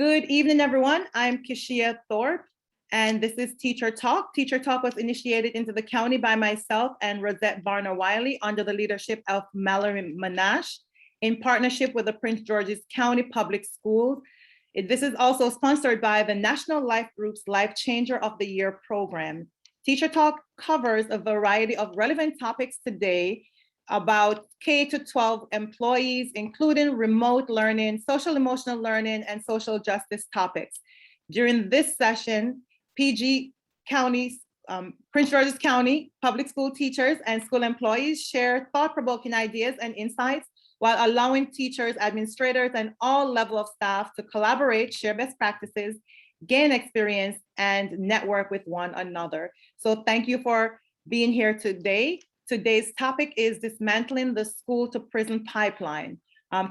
Good evening, everyone. I'm Kishia Thorpe, and this is Teacher Talk. Teacher Talk was initiated into the county by myself and Rosette Varner-Wiley under the leadership of Mallory Manash in partnership with the Prince George's County Public Schools. This is also sponsored by the National Life Group's LifeChanger of the Year program. Teacher Talk covers a variety of relevant topics today about K-12 employees, including remote learning, social emotional learning, and social justice topics. During this session, PG counties, Prince George's County public school teachers and school employees share thought-provoking ideas and insights while allowing teachers, administrators, and all level of staff to collaborate, share best practices, gain experience, and network with one another. So thank you for being here today. Today's topic is dismantling the school to prison pipeline.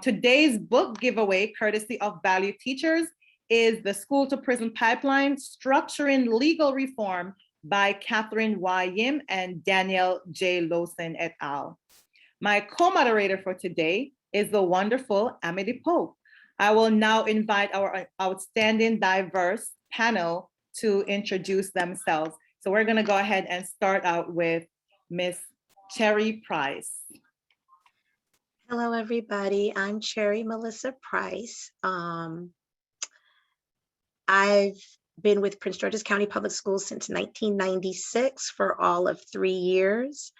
Today's book giveaway, courtesy of Value Teachers, is The School to Prison Pipeline, Structuring Legal Reform by Catherine Y. Yim and Daniel J. Lawson et al. My co-moderator for today is the wonderful Amity Pope. I will now invite our outstanding diverse panel to introduce themselves. So we're gonna go ahead and start out with Ms. Cherry Price. Hello, everybody. I'm Cherry Melissa Price. I've been with Prince George's County Public Schools since 1996 for all of 3 years.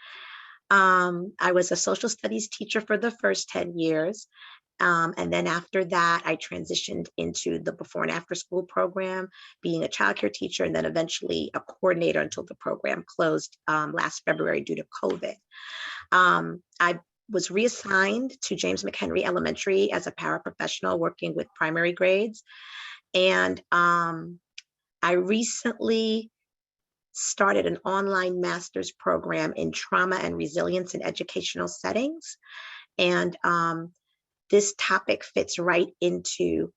I was a social studies teacher for the first 10 years. And then after that, I transitioned into the before and after school program, being a childcare teacher, and then eventually a coordinator until the program closed last February due to COVID. I was reassigned to James McHenry Elementary as a paraprofessional working with primary grades. And I recently started an online master's program in trauma and resilience in educational settings. And this topic fits right into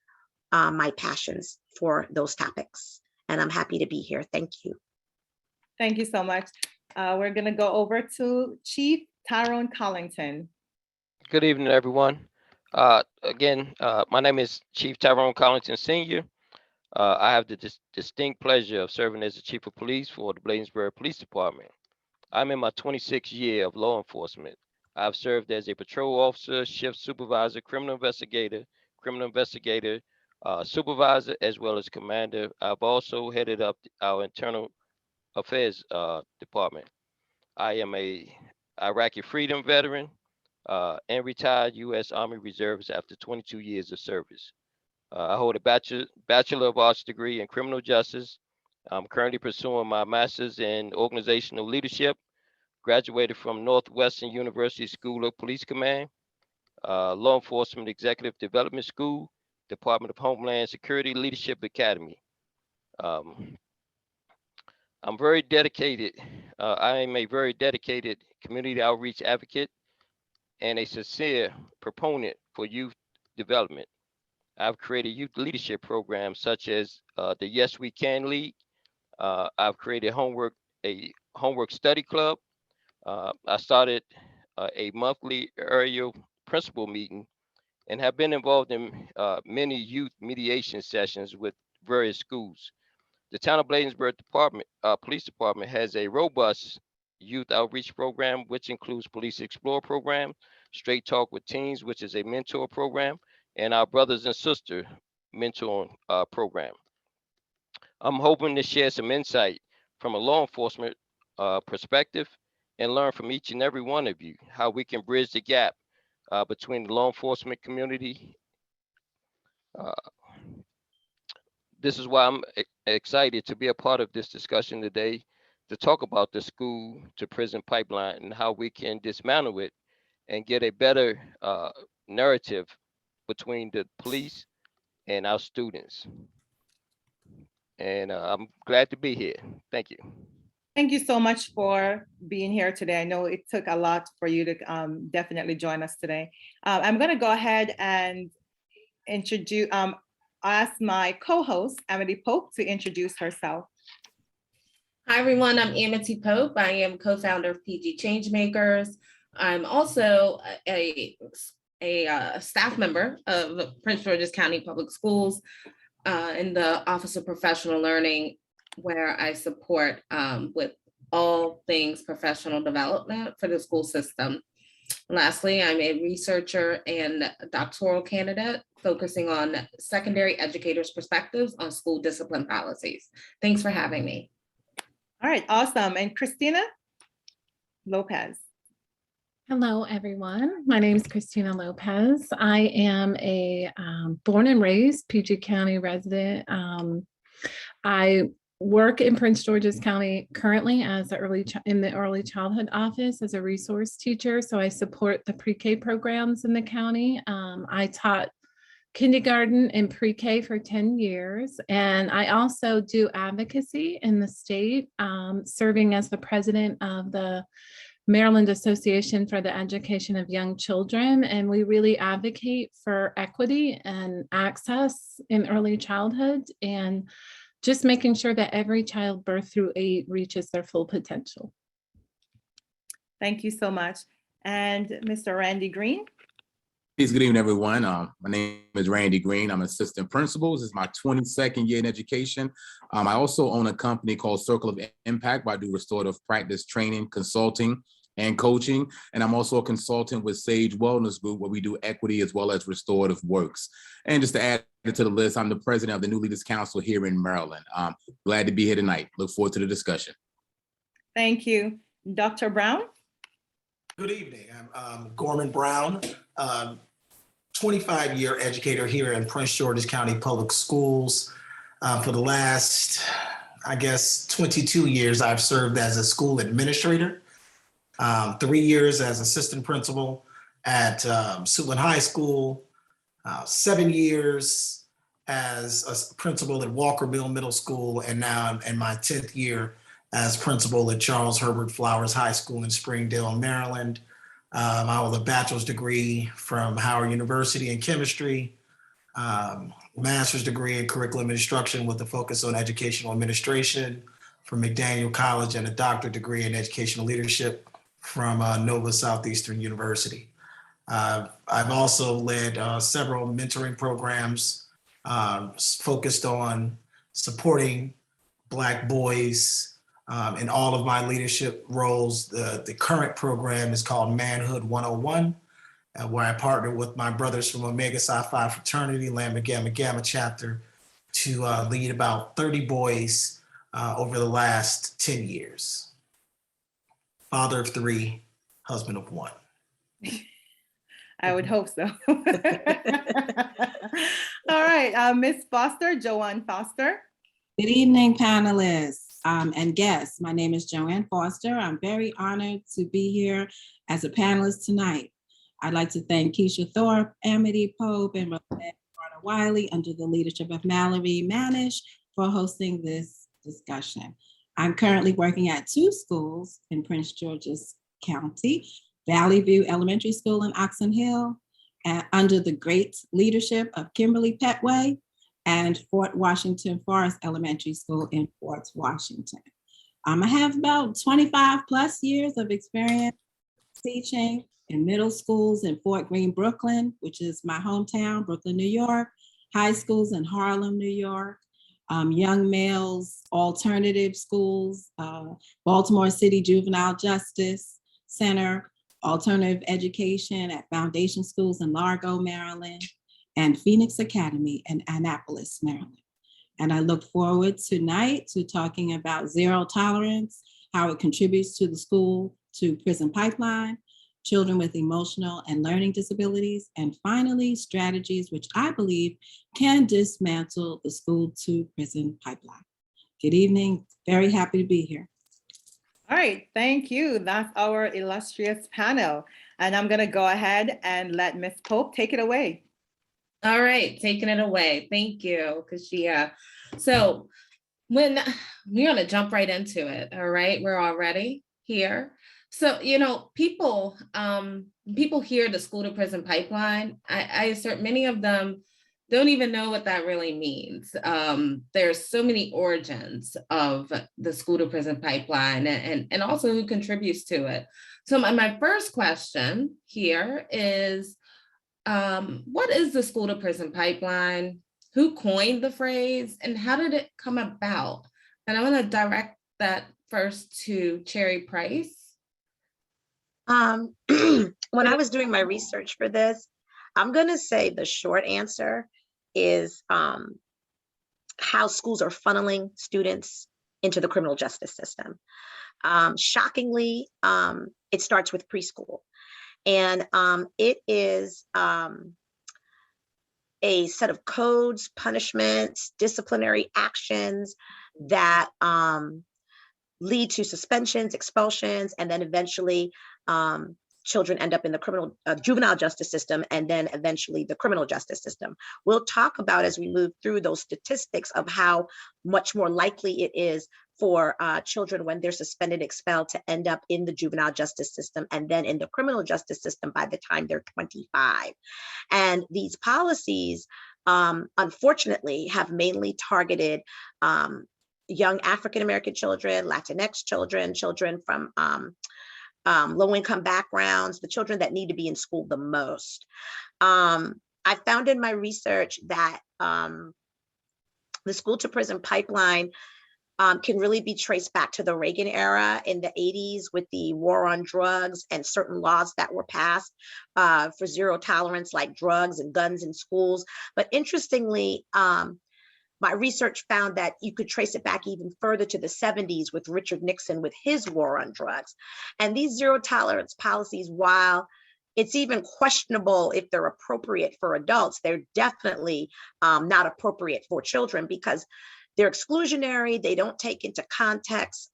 my passions for those topics. And I'm happy to be here. Thank you. Thank you so much. We're gonna go over to Chief Tyrone Collington. Good evening, everyone. Again, my name is Chief Tyrone Collington Sr. I have the distinct pleasure of serving as the Chief of Police for the Bladensburg Police Department. I'm in my 26th year of law enforcement. I've served as a patrol officer, shift supervisor, criminal investigator, supervisor, as well as commander. I've also headed up our internal affairs department. I am a Iraqi freedom veteran and retired U.S. Army Reservist after 22 years of service. I hold a Bachelor of Arts degree in criminal justice. I'm currently pursuing my master's in organizational leadership. Graduated from Northwestern University School of Police Command, Law Enforcement Executive Development School, Department of Homeland Security Leadership Academy. I'm very dedicated. I am a very dedicated community outreach advocate and a sincere proponent for youth development. I've created youth leadership programs such as the Yes We Can League. I've created a homework study club. I started a monthly area principal meeting and have been involved in many youth mediation sessions with various schools. The Town of Bladensburg Police Department has a robust youth outreach program, which includes Police Explore program, Straight Talk with Teens, which is a mentor program, and our Brothers and Sister mentoring program. I'm hoping to share some insight from a law enforcement perspective and learn from each and every one of you how we can bridge the gap between the law enforcement community. This is why I'm excited to be a part of this discussion today to talk about the school to prison pipeline and how we can dismantle it and get a better narrative between the police and our students. And I'm glad to be here. Thank you. Thank you so much for being here today. I know it took a lot for you to definitely join us today. I'm going to go ahead and ask my co-host, Amity Pope, to introduce herself. Hi, everyone. I'm Amity Pope. I am co-founder of PG Changemakers. I'm also a staff member of Prince George's County Public Schools. in the Office of Professional Learning, where I support with all things professional development for the school system. Lastly, I'm a researcher and doctoral candidate focusing on secondary educators' perspectives on school discipline policies. Thanks for having me. All right, awesome. And Christina Lopez. Hello, everyone. My name is Christina Lopez. I am a born and raised PG County resident. I work in Prince George's County currently as in the early childhood office as a resource teacher. So I support the pre-K programs in the county. I taught kindergarten and pre-K for 10 years. And I also do advocacy in the state, serving as the president of the Maryland Association for the Education of Young Children. And we really advocate for equity and access in early childhood and just making sure that every child birth through 8 reaches their full potential. Thank you so much. And Mr. Randy Green. Good evening, everyone. My name is Randy Green. I'm assistant principal. This is my 22nd year in education. I also own a company called Circle of Impact, where I do restorative practice training, consulting, and coaching. And I'm also a consultant with Sage Wellness Group, where we do equity as well as restorative works. And just to add to the list, I'm the president of the New Leaders Council here in Maryland. Glad to be here tonight. Look forward to the discussion. Thank you. Dr. Brown. Good evening. I'm Gorman Brown, 25-year educator here in Prince George's County Public Schools. For the last, 22 years, I've served as a school administrator, 3 years as assistant principal at Suitland High School, 7 years as a principal at Walkerville Middle School, and now I'm in my 10th year as principal at Charles Herbert Flowers High School in Springdale, Maryland. I hold a bachelor's degree from Howard University in chemistry, master's degree in curriculum instruction with a focus on educational administration from McDaniel College, and a doctorate degree in educational leadership from Nova Southeastern University. I've also led several mentoring programs focused on supporting Black boys in all of my leadership roles. The current program is called Manhood 101, where I partner with my brothers from Omega Psi Phi fraternity, Lambda Gamma Gamma chapter, to lead about 30 boys over the last 10 years. Father of 3, husband of 1. I would hope so. All right, Ms. Foster, Joanne Foster. Good evening, panelists and guests. My name is Joanne Foster. I'm very honored to be here as a panelist tonight. I'd like to thank Keisha Thorpe, Amity Pope, and Rosette Barner Wiley, under the leadership of Mallory Manish, for hosting this discussion. I'm currently working at 2 schools in Prince George's County, Valley View Elementary School in Oxon Hill, under the great leadership of Kimberly Petway, and Fort Washington Forest Elementary School in Fort Washington. I have about 25 plus years of experience teaching in middle schools in Fort Greene, Brooklyn, which is my hometown, Brooklyn, New York, high schools in Harlem, New York, young males, alternative schools, Baltimore City Juvenile Justice Center, alternative education at foundation schools in Largo, Maryland, and Phoenix Academy in Annapolis, Maryland. And I look forward tonight to talking about zero tolerance, how it contributes to the school to prison pipeline, children with emotional and learning disabilities, and finally, strategies which I believe can dismantle the school to prison pipeline. Good evening, very happy to be here. All right, thank you. That's our illustrious panel. And I'm gonna go ahead and let Ms. Pope take it away. All right, taking it away. Thank you, Kashia. So when we're gonna jump right into it, all right? We're already here. So, people hear the school to prison pipeline. I assert many of them don't even know what that really means. There's so many origins of the school to prison pipeline and also who contributes to it. So my first question here is, what is the school to prison pipeline? who coined the phrase and how did it come about? And I'm going to direct that first to Cherry Price. When I was doing my research for this, I'm going to say the short answer is how schools are funneling students into the criminal justice system. Shockingly, it starts with preschool. And it is a set of codes, punishments, disciplinary actions that lead to suspensions, expulsions, and then eventually children end up in the juvenile justice system, and then eventually the criminal justice system. We'll talk about as we move through those statistics of how much more likely it is for children when they're suspended, expelled, to end up in the juvenile justice system and then in the criminal justice system by the time they're 25. And these policies, unfortunately, have mainly targeted young African-American children, Latinx children, children from low-income backgrounds, the children that need to be in school the most. I found in my research that the school to prison pipeline can really be traced back to the Reagan era in the 80s with the war on drugs and certain laws that were passed for zero tolerance, like drugs and guns in schools. But interestingly, my research found that you could trace it back even further to the 70s with Richard Nixon with his war on drugs. And these zero tolerance policies, while it's even questionable if they're appropriate for adults, they're definitely not appropriate for children because they're exclusionary. They don't take into context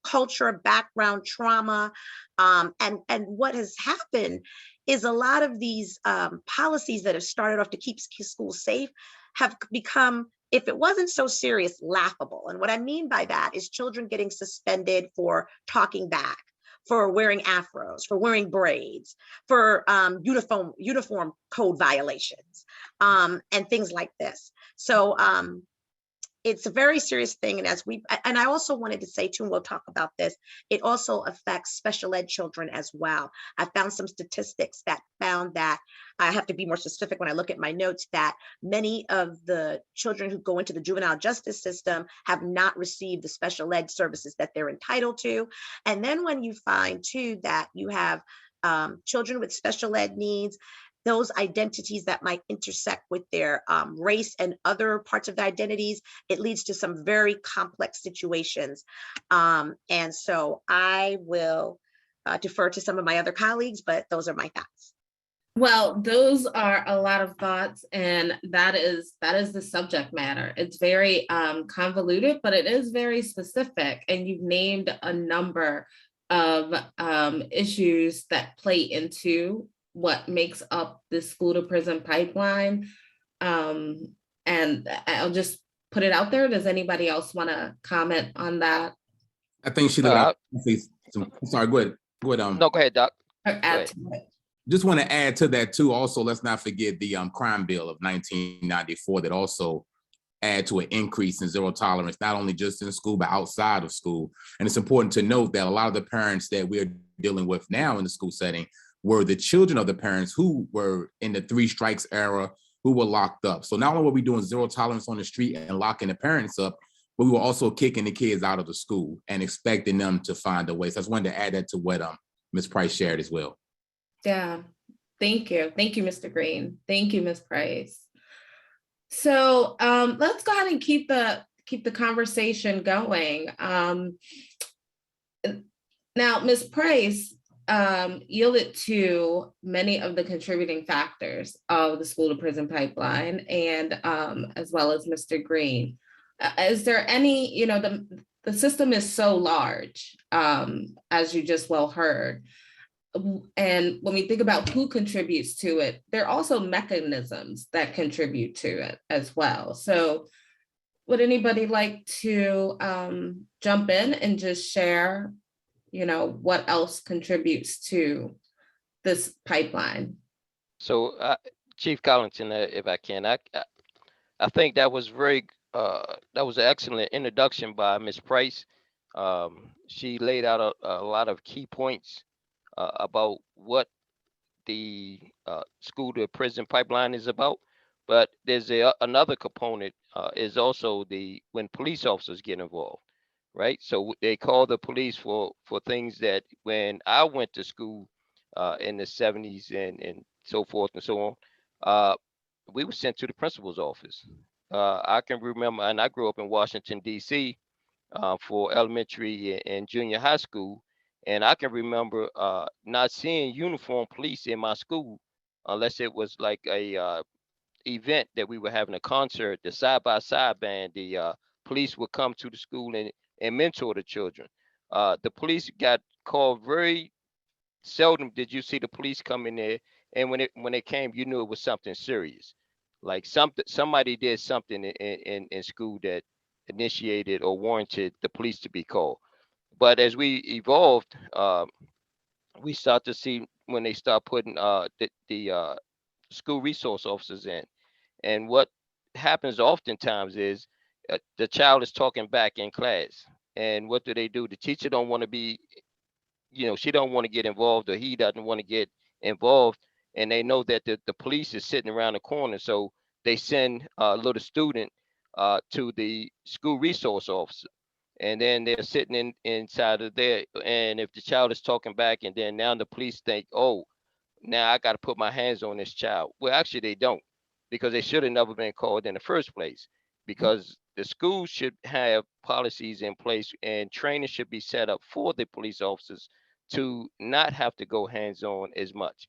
culture, background, trauma. And what has happened is a lot of these policies that have started off to keep schools safe have become, if it wasn't so serious, laughable. And what I mean by that is children getting suspended for talking back, for wearing afros, for wearing braids, for uniform code violations, and things like this. So it's a very serious thing. And I also wanted to say too, and we'll talk about this, it also affects special ed children as well. I found some statistics that found that, I have to be more specific when I look at my notes, that many of the children who go into the juvenile justice system have not received the special ed services that they're entitled to. And then when you find too that you have children with special ed needs, those identities that might intersect with their race and other parts of their identities, it leads to some very complex situations. And so I will defer to some of my other colleagues, but those are my thoughts. Well, those are a lot of thoughts, and that is the subject matter. It's very convoluted, but it is very specific, and you've named a number of issues that play into what makes up the school to prison pipeline. And I'll just put it out there. Does anybody else want to comment on that? I think she. Sorry, go ahead. No, go ahead, Doc. Add to it. Just want to add to that too. Also, let's not forget the crime bill of 1994 that also add to an increase in zero tolerance, not only just in school, but outside of school. And it's important to note that a lot of the parents that we're dealing with now in the school setting were the children of the parents who were in the 3 strikes era, who were locked up. So not only were we doing zero tolerance on the street and locking the parents up, but we were also kicking the kids out of the school and expecting them to find a way. So I just wanted to add that to what Ms. Price shared as well. Yeah, thank you. Thank you, Mr. Green. Thank you, Ms. Price. So let's go ahead and keep the conversation going. Now, Ms. Price yielded to many of the contributing factors of the school to prison pipeline, and as well as Mr. Green. Is there any, the system is so large, as you just well heard. And when we think about who contributes to it, there are also mechanisms that contribute to it as well. So would anybody like to jump in and just share, what else contributes to this pipeline? So Chief Collington, if I can, I think that was that was an excellent introduction by Ms. Price. She laid out a lot of key points about what the school to prison pipeline is about. But there's another component is also when police officers get involved, right? So they call the police for things that when I went to school in the 70s and so forth and so on, uh, we were sent to the principal's office. I can remember, and I grew up in Washington, D.C. For elementary and junior high school. And I can remember not seeing uniformed police in my school unless it was like a event that we were having a concert, the side by side band, the police would come to the school and mentor the children. The police got called very seldom. Did you see the police come in there? And when it came, you knew it was something serious, like somebody did something in school that initiated or warranted the police to be called. But as we evolved, we start to see when they start putting the school resource officers in. And what happens oftentimes is the child is talking back in class. And what do? The teacher don't want to be, she don't want to get involved, or he doesn't want to get involved. And they know that the police is sitting around the corner. So they send a little student to the school resource officer. And then they're sitting inside of there. And if the child is talking back, and then now the police think, oh, now I got to put my hands on this child. Well, actually, they don't, because they should have never been called in the first place. Because the school should have policies in place and training should be set up for the police officers to not have to go hands on as much.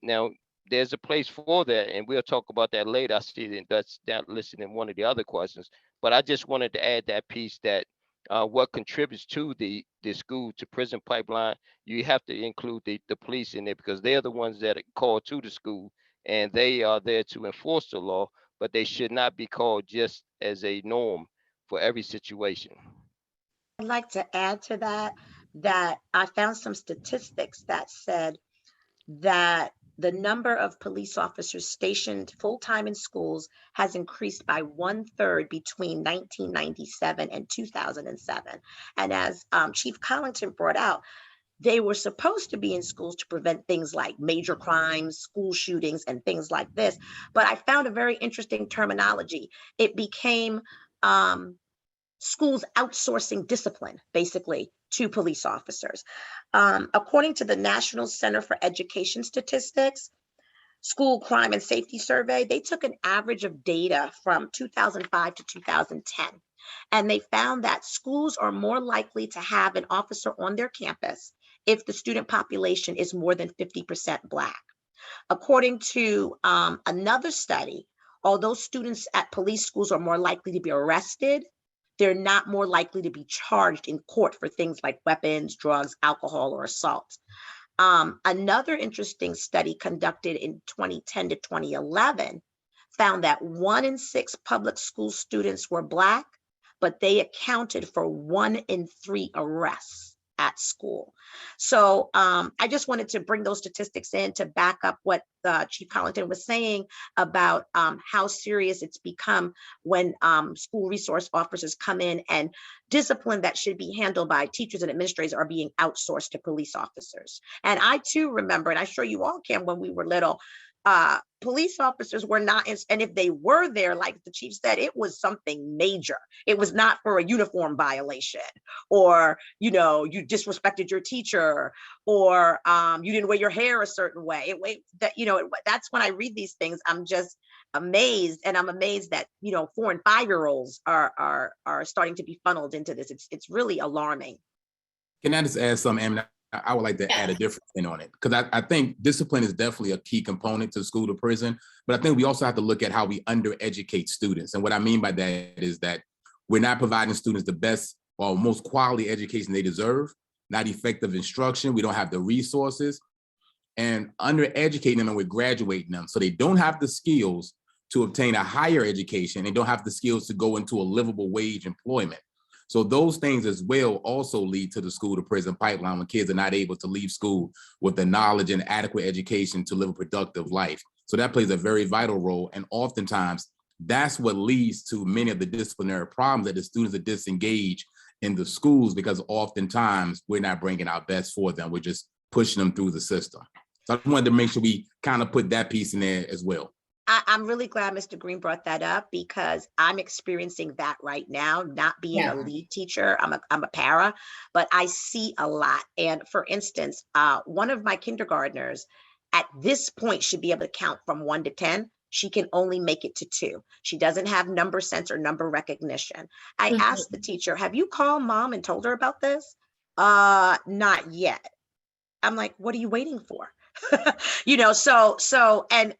Now, there's a place for that, and we'll talk about that later. I see that's down listed in one of the other questions, but I just wanted to add that piece that what contributes to the school to prison pipeline, you have to include the police in there, because they're the ones that are called to the school, and they are there to enforce the law, but they should not be called just as a norm for every situation. I'd like to add to that I found some statistics that said that the number of police officers stationed full-time in schools has increased by 1/3 between 1997 and 2007. And as Chief Collington brought out, they were supposed to be in schools to prevent things like major crimes, school shootings, and things like this. But I found a very interesting terminology. It became schools outsourcing discipline, basically, to police officers. According to the National Center for Education Statistics, School Crime and Safety Survey, they took an average of data from 2005 to 2010. And they found that schools are more likely to have an officer on their campus if the student population is more than 50% Black. According to another study, although students at police schools are more likely to be arrested, they're not more likely to be charged in court for things like weapons, drugs, alcohol, or assault. Another interesting study conducted in 2010 to 2011 found that 1 in 6 public school students were Black, but they accounted for 1 in 3 arrests at school. So I just wanted to bring those statistics in to back up what Chief Collington was saying about how serious it's become when school resource officers come in, and discipline that should be handled by teachers and administrators are being outsourced to police officers. And I too remember, and I'm sure you all can, when we were little, police officers were not, and if they were there, like the chief said, it was something major. It was not for a uniform violation, or you disrespected your teacher, or you didn't wear your hair a certain way. That's when I read these things, I'm just amazed, and I'm amazed that 4 and 5-year-olds are starting to be funneled into this. It's really alarming. Can I just add something? I would like to add a different thing on it, because I think discipline is definitely a key component to school to prison, but I think we also have to look at how we undereducate students. And what I mean by that is that we're not providing students the best or most quality education they deserve, not effective instruction. We don't have the resources, and undereducating them, and we're graduating them. So they don't have the skills to obtain a higher education. They don't have the skills to go into a livable wage employment. So those things as well also lead to the school to prison pipeline, when kids are not able to leave school with the knowledge and adequate education to live a productive life. So that plays a very vital role. And oftentimes that's what leads to many of the disciplinary problems, that the students are disengaged in the schools, because oftentimes we're not bringing our best for them. We're just pushing them through the system. So I wanted to make sure we kind of put that piece in there as well. I'm really glad Mr. Green brought that up because I'm experiencing that right now, not being a lead teacher. I'm a para, but I see a lot. And for instance, one of my kindergartners at this point should be able to count from 1 to 10. She can only make it to 2. She doesn't have number sense or number recognition. I asked the teacher, have you called mom and told her about this? Not yet. I'm like, what are you waiting for? You know, so in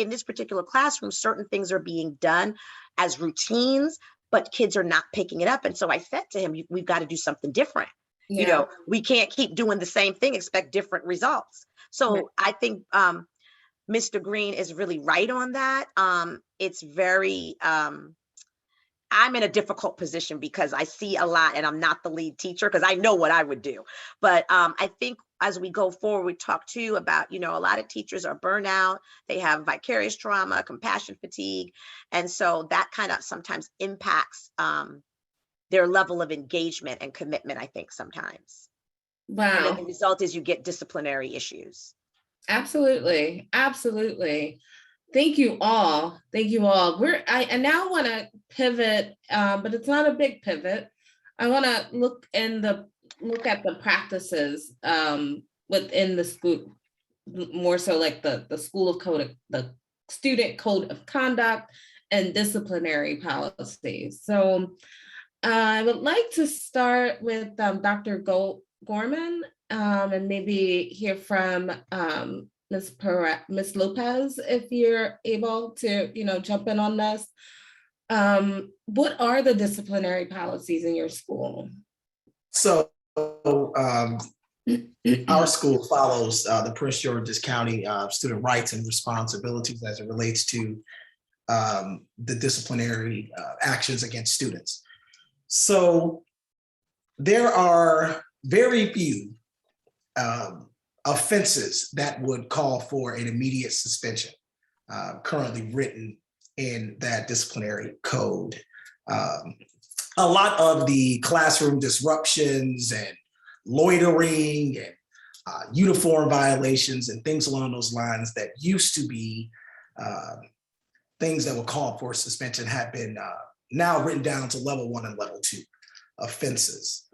this particular classroom, certain things are being done as routines, but kids are not picking it up. And so I said to him, we've got to do something different. You know, we can't keep doing the same thing, expect different results. So I think Mr. Green is really right on that. It's very, I'm in a difficult position because I see a lot and I'm not the lead teacher because I know what I would do. But I think as we go forward, we talk too about, you know, a lot of teachers are burnout. They have vicarious trauma, compassion fatigue. And so that kind of sometimes impacts their level of engagement and commitment, I think sometimes. Wow. And then the result is you get disciplinary issues. Absolutely. Absolutely. Thank you all. Thank you all. I now want to pivot, but it's not a big pivot. I want to look at the practices within the school, more so like the school of code, the student code of conduct and disciplinary policies. So I would like to start with Dr. Gorman and maybe hear from Ms. Lopez, if you're able to, you know, jump in on this. What are the disciplinary policies in your school? So our school follows the Prince George's County student rights and responsibilities as it relates to the disciplinary actions against students. So there are very few offenses that would call for an immediate suspension currently written in that disciplinary code. A lot of the classroom disruptions and loitering and uniform violations and things along those lines that used to be things that were called for suspension have been now written down to level 1 and level 2 offenses.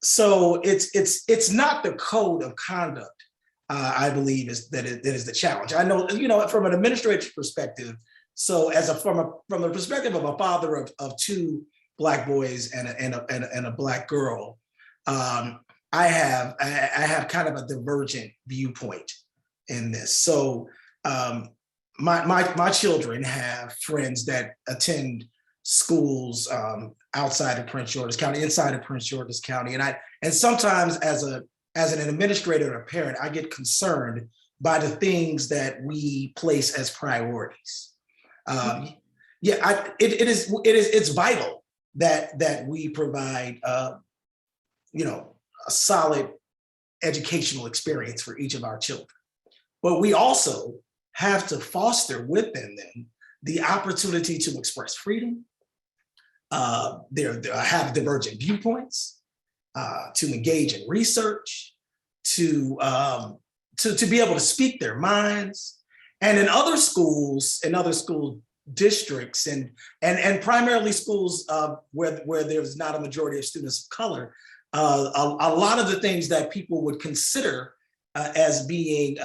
So it's not the code of conduct, I believe, that is the challenge. I know, you know, from an administrative perspective. So from the perspective of a father of 2 Black boys and a Black girl, I have kind of a divergent viewpoint in this. So my children have friends that attend schools outside of Prince George's County, inside of Prince George's County, and sometimes as an administrator or a parent, I get concerned by the things that we place as priorities. It's vital that we provide you know, a solid educational experience for each of our children, but we also have to foster within them the opportunity to express freedom, have divergent viewpoints, to engage in research, to be able to speak their minds. And in other schools, in other school districts, and primarily schools where there's not a majority of students of color, a lot of the things that people would consider as being,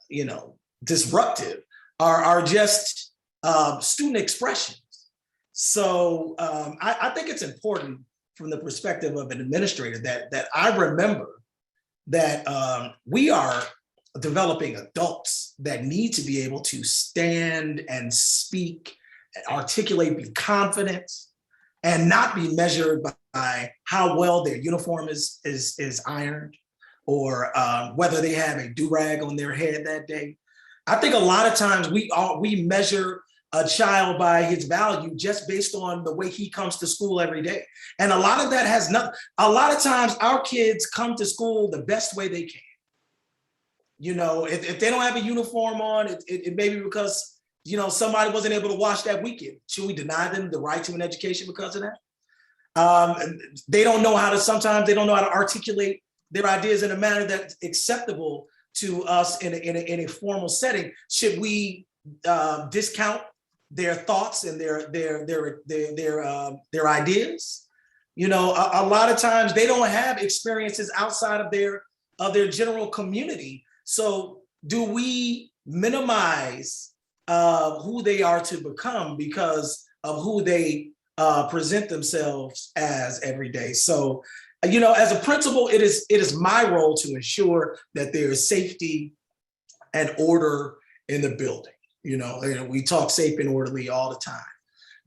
you know, disruptive are just student expressions. So I think it's important from the perspective of an administrator that I remember that we are developing adults that need to be able to stand and speak, and articulate with confidence, and not be measured by how well their uniform is ironed, or whether they have a do-rag on their head that day. I think a lot of times we measure a child by his value just based on the way he comes to school every day. And a lot of that has nothing. A lot of times our kids come to school the best way they can. You know, if they don't have a uniform on, it may be because, you know, somebody wasn't able to wash that weekend. Should we deny them the right to an education because of that? They don't know how to, sometimes they don't know how to articulate their ideas in a manner that's acceptable to us in a formal setting. Should we discount their thoughts and their ideas. You know, a lot of times they don't have experiences outside of their general community. So do we minimize who they are to become because of who they present themselves as every day? So, you know, as a principal, it is my role to ensure that there is safety and order in the building. You know, we talk safe and orderly all the time,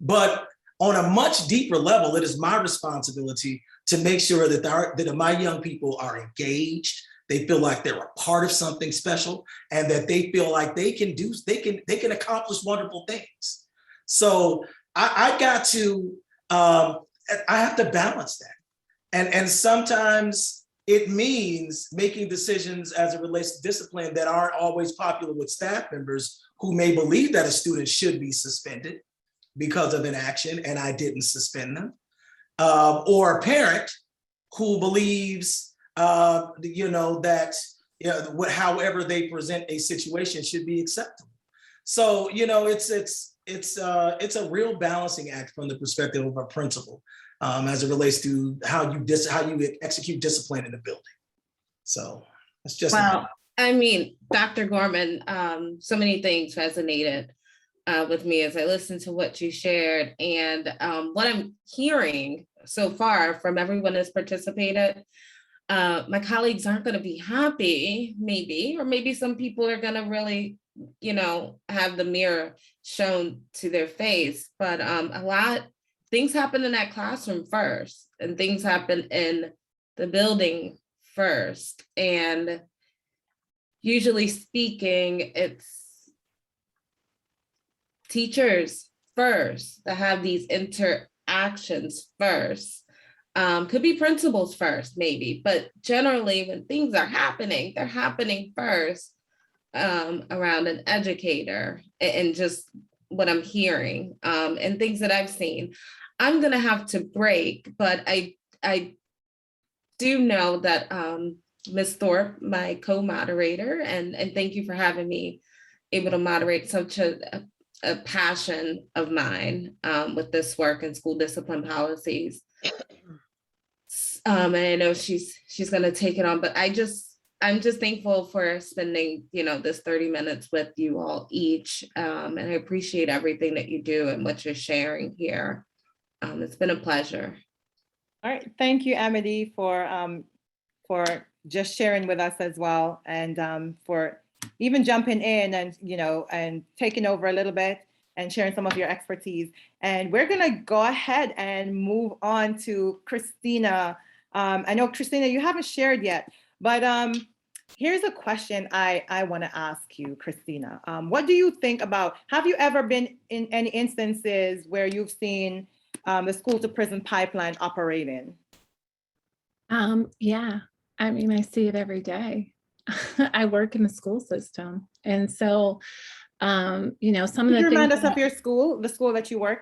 but on a much deeper level, it is my responsibility to make sure that my young people are engaged. They feel like they're a part of something special, and that they feel like they can accomplish wonderful things. So I have to balance that. And sometimes it means making decisions as it relates to discipline that aren't always popular with staff members who may believe that a student should be suspended because of inaction and I didn't suspend them, or a parent who believes, that however they present a situation should be acceptable. So, you know, it's a real balancing act from the perspective of a principal, as it relates to how you execute discipline in the building. So that's just. Well, I mean, Dr. Gorman, so many things resonated with me as I listened to what you shared, and what I'm hearing so far from everyone that's participated. My colleagues aren't going to be happy, maybe some people are going to really, you know, have the mirror shown to their face, but things happen in that classroom first, and things happen in the building first. And usually speaking, it's teachers first that have these interactions first. Could be principals first, maybe, but generally when things are happening, they're happening first around an educator, and just what I'm hearing and things that I've seen. I'm gonna have to break, but I do know that Ms. Thorpe, my co-moderator, and thank you for having me able to moderate such a passion of mine with this work in school discipline policies. And I know she's going to take it on, but I'm just thankful for spending, you know, this 30 minutes with you all each. And I appreciate everything that you do and what you're sharing here. It's been a pleasure. All right, thank you, Amity, for just sharing with us as well, and for even jumping in and, you know, and taking over a little bit and sharing some of your expertise. And we're gonna go ahead and move on to Christina. I know, Christina, you haven't shared yet, but here's a question I wanna ask you, Christina. What do you think about, have you ever been in any instances where you've seen the school to prison pipeline operating? Yeah, I mean, I see it every day. I work in the school system. And so, you know, some of the things. Can you remind us of your school, the school that you work?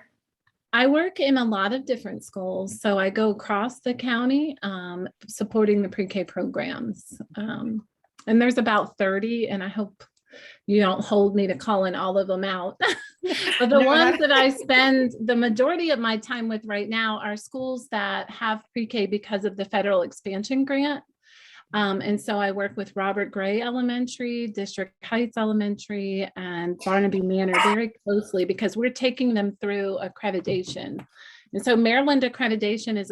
I work in a lot of different schools. So I go across the county supporting the pre-K programs. And there's about 30, and I hope you don't hold me to calling all of them out. But the ones that I spend the majority of my time with right now are schools that have pre-K because of the federal expansion grant. And so I work with Robert Gray Elementary, District Heights Elementary, and Barnaby Manor very closely because we're taking them through accreditation. And so Maryland accreditation is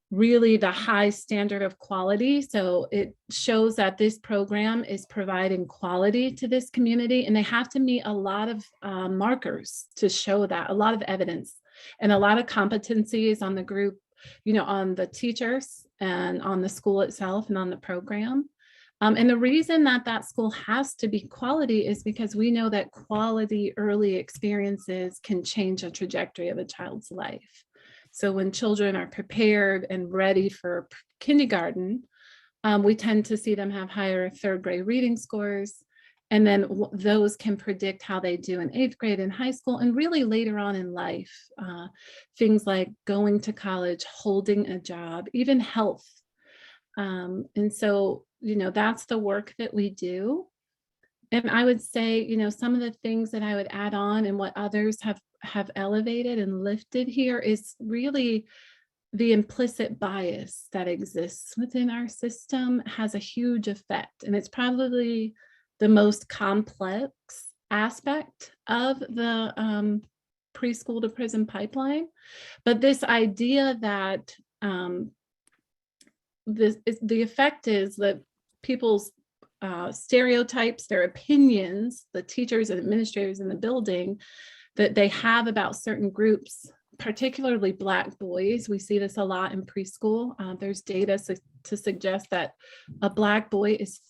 really the high standard of quality. So it shows that this program is providing quality to this community, and they have to meet a lot of markers to show that, a lot of evidence and a lot of competencies on the group, you know, on the teachers and on the school itself and on the program. And the reason that that school has to be quality is because we know that quality early experiences can change a trajectory of a child's life. So when children are prepared and ready for kindergarten, we tend to see them have higher third grade reading scores. And then those can predict how they do in 8th grade and high school, and really later on in life, things like going to college, holding a job, even health. And so, you know, that's the work that we do. And I would say, you know, some of the things that I would add on and what others have elevated and lifted here is really the implicit bias that exists within our system has a huge effect. And it's probably the most complex aspect of the preschool to prison pipeline. But this idea that the effect is that people's stereotypes, their opinions, the teachers and administrators in the building that they have about certain groups, particularly Black boys. We see this a lot in preschool. There's data to suggest that a Black boy is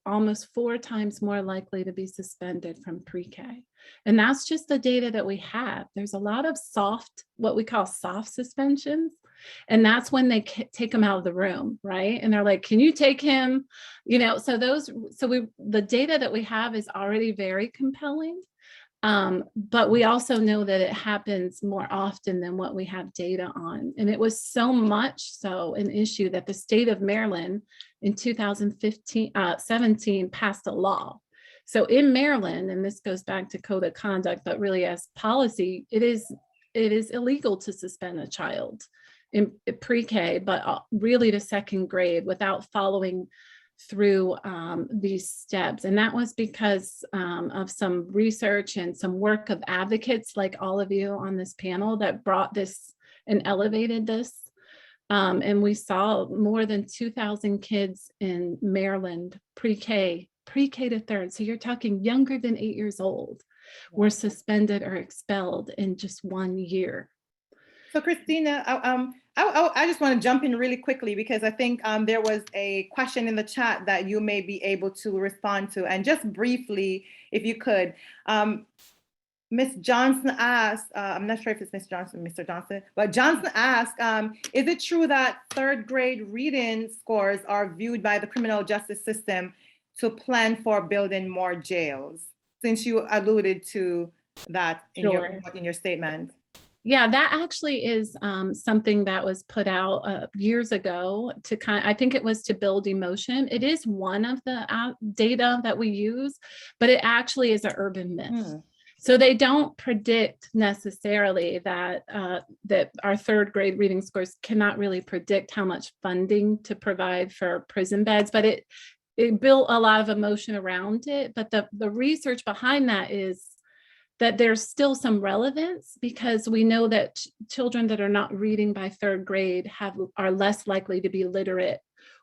almost 4 times more likely to be suspended from pre-K. And that's just the data that we have. There's a lot of what we call soft suspensions. And that's when they take him out of the room, right? And they're like, can you take him? You know, the data that we have is already very compelling. But we also know that it happens more often than what we have data on. And it was so much so an issue that the state of Maryland in 2017 passed a law. So in Maryland, and this goes back to code of conduct, but really as policy, it is illegal to suspend a child in pre-K, but really to second grade without following through these steps. And that was because of some research and some work of advocates like all of you on this panel that brought this and elevated this. And we saw more than 2,000 kids in Maryland pre-K to third. So you're talking younger than 8 years old were suspended or expelled in just 1 year. So Christina, I just want to jump in really quickly because I think there was a question in the chat that you may be able to respond to. And just briefly, if you could, Ms. Johnson asked, I'm not sure if it's Ms. Johnson, Mr. Johnson, but Johnson asked, is it true that 3rd grade reading scores are viewed by the criminal justice system to plan for building more jails? Since you alluded to that in your statement. Yeah, that actually is something that was put out years ago to I think it was to build emotion. It is one of the data that we use, but it actually is an urban myth. So they don't predict necessarily that that our 3rd grade reading scores cannot really predict how much funding to provide for prison beds, but it built a lot of emotion around it. But the research behind that is that there's still some relevance because we know that children that are not reading by 3rd grade are less likely to be literate,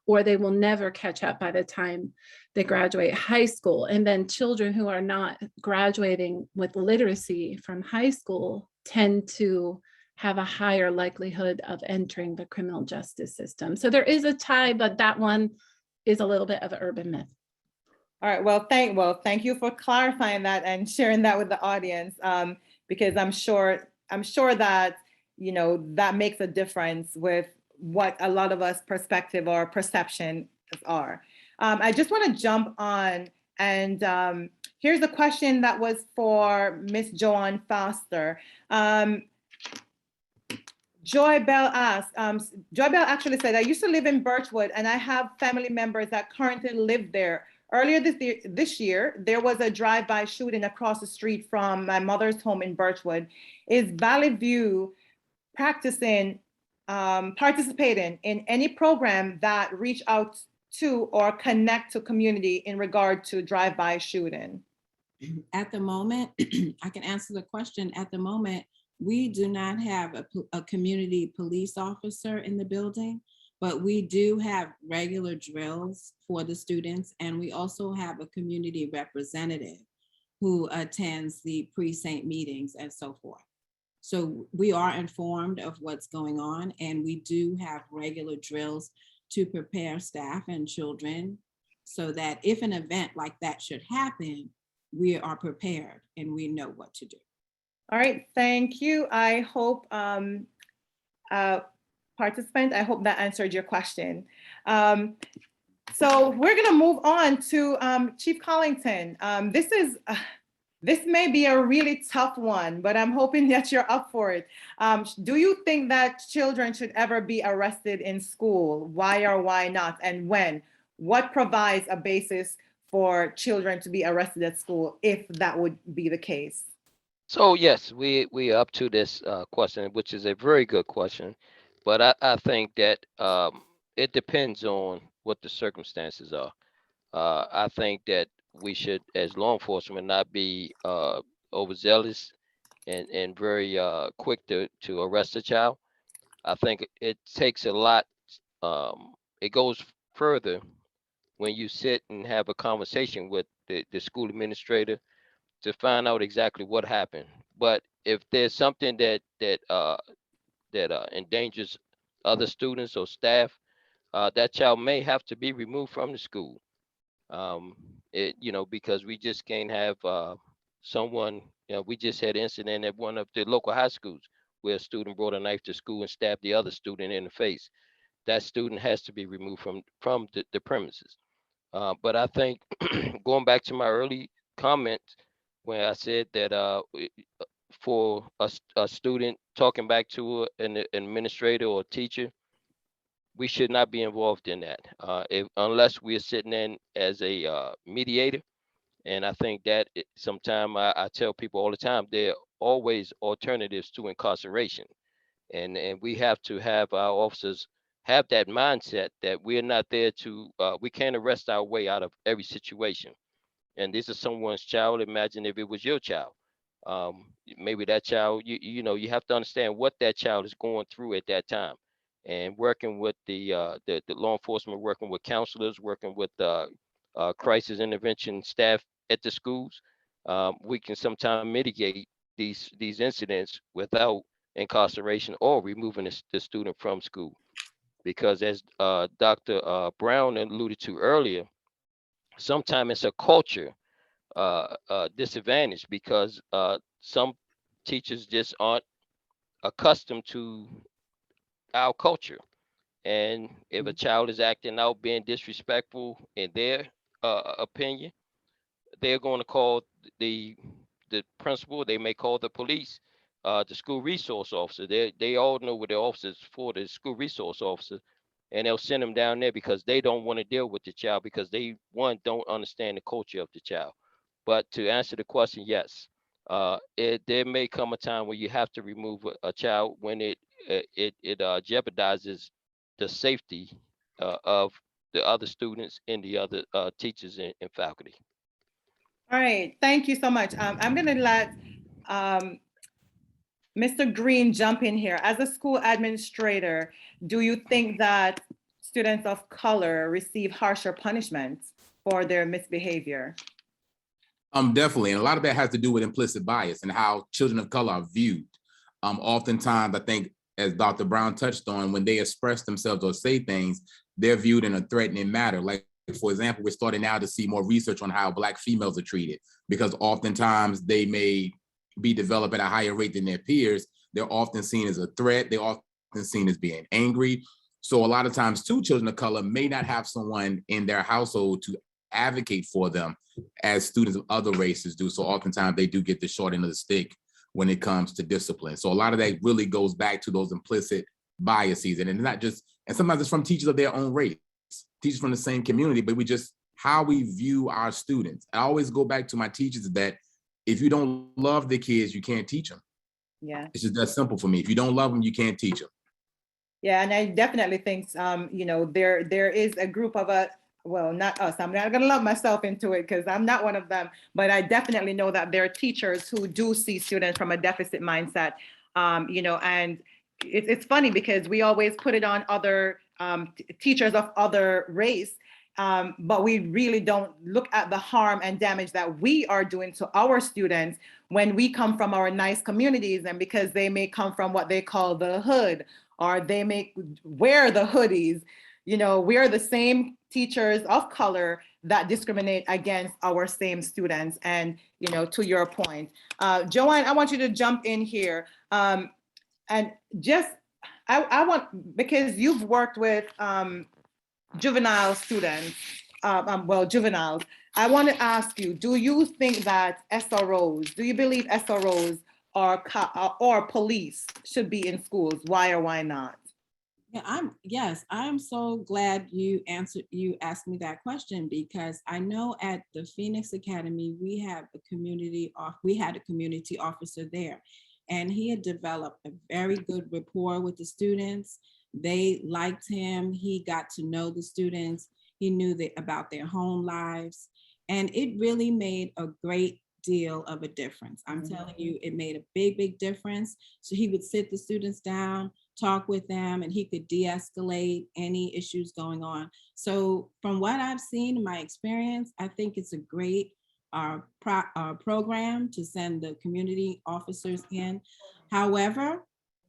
or they will never catch up by the time they graduate high school. And then children who are not graduating with literacy from high school tend to have a higher likelihood of entering the criminal justice system. So there is a tie, but that one is a little bit of an urban myth. All right, well, thank you for clarifying that and sharing that with the audience, because I'm sure that, you know, that makes a difference with what a lot of us perspective or perception are. I just want to jump on, and here's a question that was for Miss Joanne Foster. Joy Bell asked, Joy Bell actually said, I used to live in Birchwood and I have family members that currently live there. Earlier this year, there was a drive-by shooting across the street from my mother's home in Birchwood. Is Valley View participating in any program that reach out to or connect to community in regard to drive-by shooting? At the moment, I can answer the question. At the moment, we do not have a community police officer in the building, but we do have regular drills for the students. And we also have a community representative who attends the precinct meetings and so forth. So we are informed of what's going on, and we do have regular drills to prepare staff and children so that if an event like that should happen, we are prepared and we know what to do. All right, thank you. I hope, participant, I hope that answered your question. So we're gonna move on to Chief Collington. This may be a really tough one, but I'm hoping that you're up for it. Do you think that children should ever be arrested in school? Why or why not, and when? What provides a basis for children to be arrested at school if that would be the case? So yes, we up to this question, which is a very good question, but I think that it depends on what the circumstances are. I think that we should, as law enforcement, not be overzealous and very quick to arrest a child. I think it takes a lot. It goes further when you sit and have a conversation with the school administrator to find out exactly what happened. But if there's something that endangers other students or staff, that child may have to be removed from the school. Because we just can't have someone. We just had an incident at one of the local high schools where a student brought a knife to school and stabbed the other student in the face. That student has to be removed from the premises. But I think going back to my early comment when I said that for a student talking back to an administrator or teacher, we should not be involved in that unless we're sitting in as a mediator. And I think that sometimes I tell people all the time, there are always alternatives to incarceration. And we have to have our officers have that mindset that we're not there to, we can't arrest our way out of every situation. And this is someone's child. Imagine if it was your child. Maybe that child, you have to understand what that child is going through at that time. And working with the law enforcement, working with counselors, working with crisis intervention staff at the schools, we can sometimes mitigate these incidents without incarceration or removing the student from school. Because as Dr. Brown alluded to earlier, sometimes it's a culture disadvantage because some teachers just aren't accustomed to our culture. And if a child is acting out, being disrespectful in their opinion, they're going to call the the principal. They may call the police, the school resource officer. They all know what the officers for, the school resource officer, and they'll send them down there because they don't want to deal with the child because they don't understand the culture of the child. But to answer the question, yes, there may come a time where you have to remove a child when it jeopardizes the safety of the other students and the other teachers and faculty. All right, thank you so much. I'm gonna let Mr. Green jump in here. As a school administrator, do you think that students of color receive harsher punishments for their misbehavior? Definitely. And a lot of that has to do with implicit bias and how children of color are viewed. Oftentimes, I think, as Dr. Brown touched on, when they express themselves or say things, they're viewed in a threatening manner. Like, for example, we're starting now to see more research on how Black females are treated, because oftentimes they may be developed at a higher rate than their peers. They're often seen as a threat. They're often seen as being angry. So a lot of times, too, children of color may not have someone in their household to advocate for them as students of other races do. So oftentimes they do get the short end of the stick when it comes to discipline. So a lot of that really goes back to those implicit biases. And it's not just, and sometimes it's from teachers of their own race, teachers from the same community, but how we view our students. I always go back to my teachers that if you don't love the kids, you can't teach them. Yeah. It's just that simple for me. If you don't love them, you can't teach them. Yeah, and I definitely think, there is a group of us, well, not us, I'm not gonna lump myself into it because I'm not one of them, but I definitely know that there are teachers who do see students from a deficit mindset, and it's funny because we always put it on other teachers of other race, but we really don't look at the harm and damage that we are doing to our students when we come from our nice communities, and because they may come from what they call the hood, or they may wear the hoodies. We are the same teachers of color that discriminate against our same students. And, to your point, Joanne, I want you to jump in here. And just, I want, because you've worked with juvenile students, juveniles, I want to ask you, do you think that SROs, do you believe SROs or police should be in schools? Why or why not? Yeah, I'm so glad you asked me that question, because I know at the Phoenix Academy, we had a community officer there, and he had developed a very good rapport with the students. They liked him. He got to know the students. He knew about their home lives, and it really made a great deal of a difference. I'm telling you, it made a big difference. So he would sit the students down, talk with them, and he could de-escalate any issues going on. So from what I've seen in my experience, I think it's a great program to send the community officers in. However,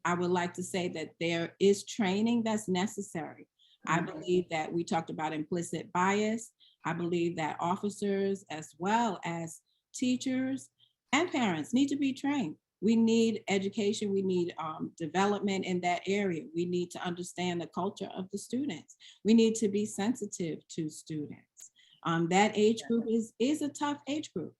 I would like to say that there is training that's necessary. I believe that we talked about implicit bias. I believe that officers, as well as teachers and parents, need to be trained. We need education. We need development in that area. We need to understand the culture of the students. We need to be sensitive to students. That age group is a tough age group,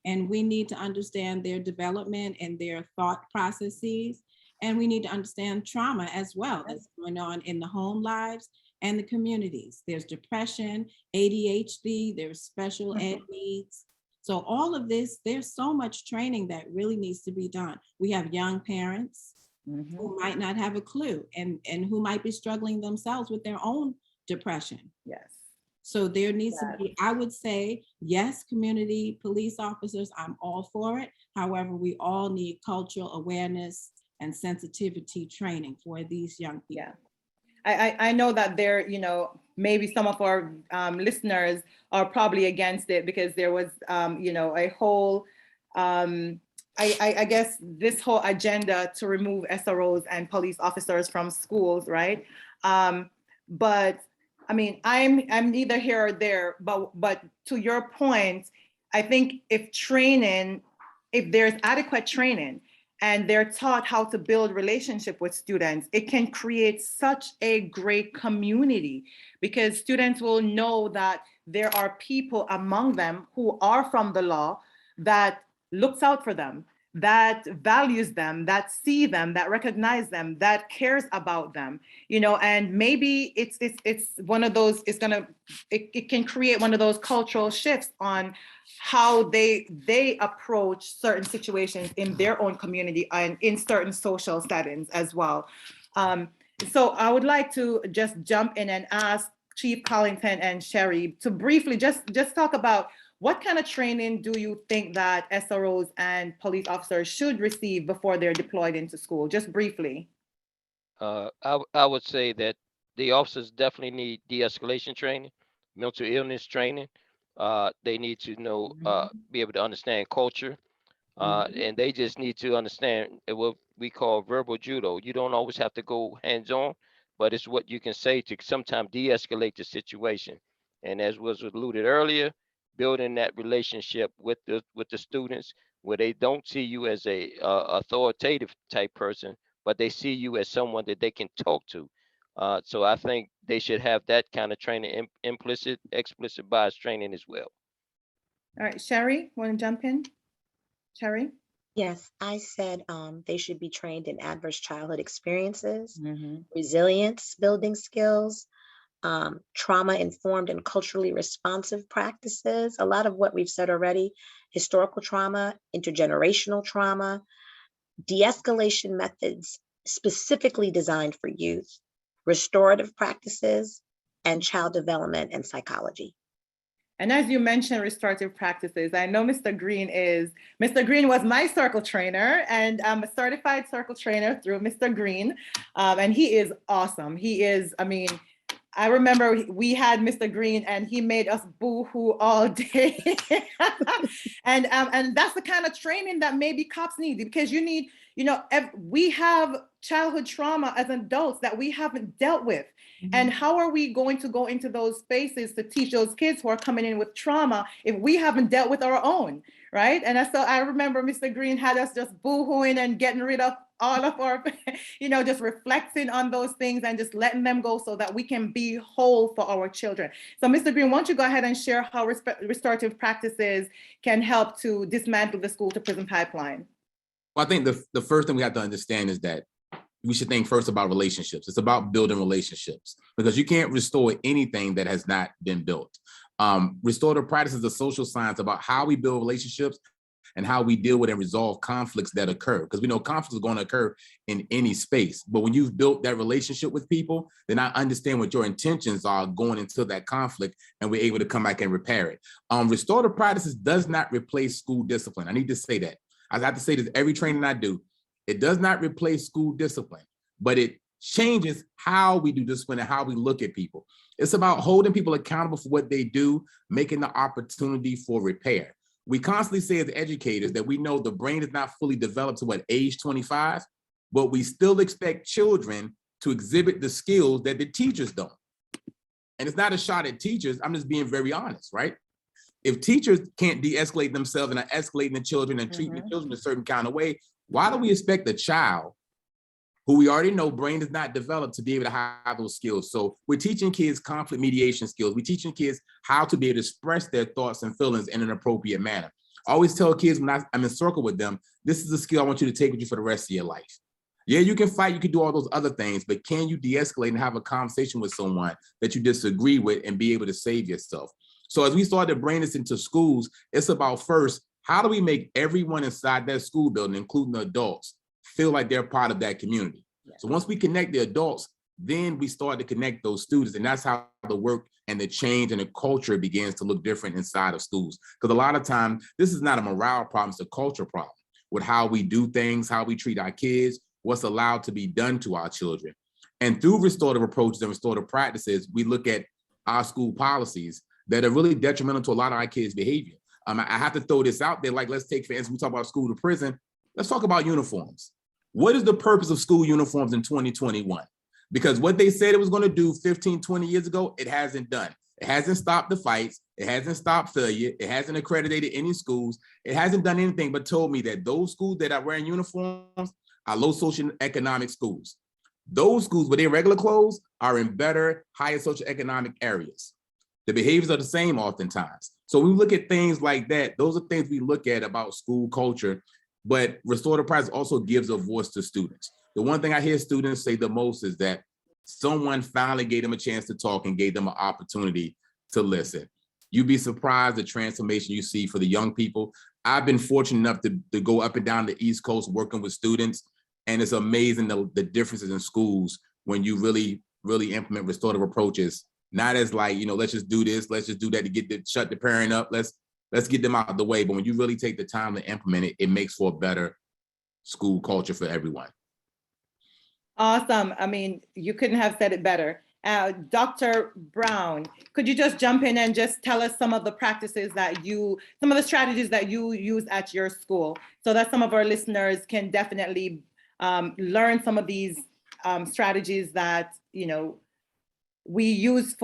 and we need to understand their development and their thought processes. And we need to understand trauma as well that's going on in the home lives and the communities. There's depression, ADHD, there's special ed needs. So all of this, there's so much training that really needs to be done. We have young parents who might not have a clue, and who might be struggling themselves with their own depression. Yes. So there needs to be, I would say, yes, community police officers, I'm all for it. However, we all need cultural awareness and sensitivity training for these young people. Yeah. I know that there, maybe some of our listeners are probably against it, because there was, a whole, I guess this whole agenda to remove SROs and police officers from schools, right? But I mean, I'm neither here or there, but to your point, I think if there's adequate training, and they're taught how to build relationship with students, it can create such a great community, because students will know that there are people among them who are from the law, that looks out for them, that values them, that see them, that recognize them, that cares about them, and maybe it's one of those, it can create one of those cultural shifts on how they approach certain situations in their own community and in certain social settings as well. So I would like to just jump in and ask Chief Collington and Sherry to briefly just talk about what kind of training do you think that SROs and police officers should receive before they're deployed into school? Just briefly. I would say that the officers definitely need de-escalation training, mental illness training. They need to know, be able to understand culture, and they just need to understand what we call verbal judo. You don't always have to go hands-on, but it's what you can say to sometimes de-escalate the situation. And as was alluded earlier, building that relationship with the students, where they don't see you as a authoritative type person, but they see you as someone that they can talk to. So I think they should have that kind of training, implicit, explicit bias training as well. All right, Sherry, want to jump in? Sherry? Yes, I said they should be trained in adverse childhood experiences, resilience building skills, trauma-informed and culturally responsive practices. A lot of what we've said already: historical trauma, intergenerational trauma, de-escalation methods specifically designed for youth, restorative practices, and child development and psychology. And as you mentioned, restorative practices, I know Mr. Green was my circle trainer, and I'm a certified circle trainer through Mr. Green. And he is awesome. I remember we had Mr. Green and he made us boo-hoo all day. And that's the kind of training that maybe cops need, because we have childhood trauma as adults that we haven't dealt with. And how are we going to go into those spaces to teach those kids who are coming in with trauma if we haven't dealt with our own, right? And so I remember Mr. Green had us just boo-hooing and getting rid of all of our, just reflecting on those things and just letting them go so that we can be whole for our children. So Mr. Green, why don't you go ahead and share how restorative practices can help to dismantle the school to prison pipeline? Well, I think the first thing we have to understand is that we should think first about relationships. It's about building relationships because you can't restore anything that has not been built. Restorative practice is a social science about how we build relationships and how we deal with and resolve conflicts that occur. Because we know conflicts are going to occur in any space. But when you've built that relationship with people, then I understand what your intentions are going into that conflict, and we're able to come back and repair it. Restorative practices does not replace school discipline. I need to say that. I have to say this every training I do. It does not replace school discipline, but it changes how we do discipline and how we look at people. It's about holding people accountable for what they do, making the opportunity for repair. We constantly say as educators that we know the brain is not fully developed to what, age 25, but we still expect children to exhibit the skills that the teachers don't. And it's not a shot at teachers. I'm just being very honest, right? If teachers can't de-escalate themselves and are escalating the children and treating the children a certain kind of way, why do we expect a child who we already know brain is not developed to be able to have those skills? So we're teaching kids conflict mediation skills. We're teaching kids how to be able to express their thoughts and feelings in an appropriate manner. I always tell kids when I'm in circle with them, this is a skill I want you to take with you for the rest of your life. Yeah, you can fight, you can do all those other things, but can you de-escalate and have a conversation with someone that you disagree with and be able to save yourself? So as we start to bring this into schools, it's about first, how do we make everyone inside that school building, including the adults, feel like they're part of that community? Yeah. So once we connect the adults, then we start to connect those students, and that's how the work and the change and the culture begins to look different inside of schools. Because a lot of times, this is not a morale problem, it's a culture problem with how we do things, how we treat our kids, what's allowed to be done to our children. And through restorative approaches and restorative practices, we look at our school policies that are really detrimental to a lot of our kids' behavior. I have to throw this out there, like let's take, for instance, we talk about school to prison, let's talk about uniforms. What is the purpose of school uniforms in 2021? Because what they said it was going to do 15, 20 years ago, it hasn't done. It hasn't stopped the fights. It hasn't stopped failure. It hasn't accredited any schools. It hasn't done anything but told me that those schools that are wearing uniforms are low socioeconomic schools. Those schools with their regular clothes are in better, higher socioeconomic areas. The behaviors are the same oftentimes. So we look at things like that. Those are things we look at about school culture, but restorative practice also gives a voice to students. The one thing I hear students say the most is that someone finally gave them a chance to talk and gave them an opportunity to listen. You'd be surprised the transformation you see for the young people. I've been fortunate enough to go up and down the East Coast working with students, and it's amazing the differences in schools when you really implement restorative approaches. Not as like, let's just do this, let's just do that to shut the parent up. Let's get them out of the way. But when you really take the time to implement it, it makes for a better school culture for everyone. Awesome. I mean, you couldn't have said it better. Dr. Brown, could you just jump in and just tell us some of the practices some of the strategies that you use at your school, so that some of our listeners can definitely learn some of these strategies that, we use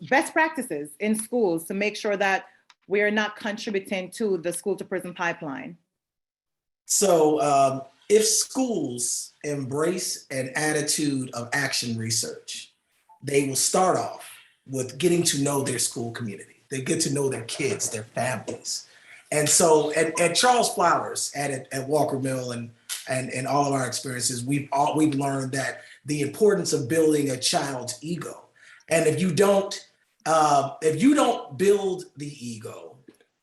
best practices in schools to make sure that we're not contributing to the school to prison pipeline. So if schools embrace an attitude of action research, they will start off with getting to know their school community. They get to know their kids, their families. And so at Charles Flowers, at Walker Mill and all of our experiences, we've learned that the importance of building a child's ego. And if you don't build the ego,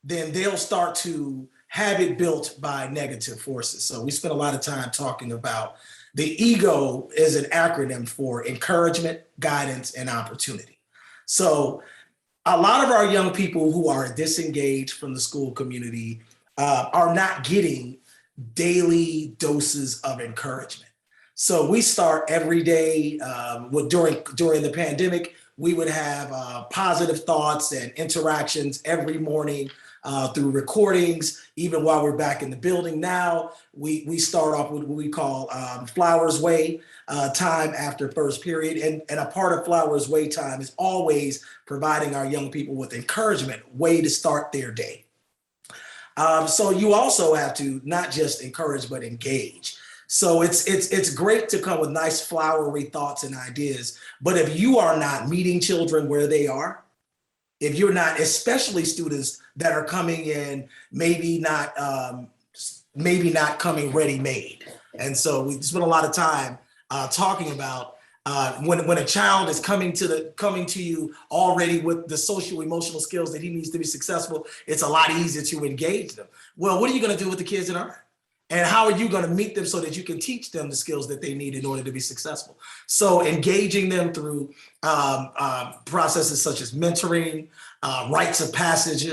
then they'll start to have it built by negative forces. So we spent a lot of time talking about the ego is an acronym for encouragement, guidance, and opportunity. So a lot of our young people who are disengaged from the school community are not getting daily doses of encouragement. So we start every day during the pandemic, we would have positive thoughts and interactions every morning through recordings, even while we're back in the building. Now we start off with what we call Flowers Way time after first period. And a part of Flowers Way time is always providing our young people with encouragement, way to start their day. So you also have to not just encourage, but engage. So it's great to come with nice flowery thoughts and ideas, but if you are not meeting children where they are, if you're not, especially students that are coming in, maybe not coming ready-made, And so we spent a lot of time talking about when a child is coming to you already with the social emotional skills that he needs to be successful, it's a lot easier to engage them. Well, what are you going to do with the kids that aren't? And how are you going to meet them so that you can teach them the skills that they need in order to be successful? So engaging them through processes such as mentoring, rites of passage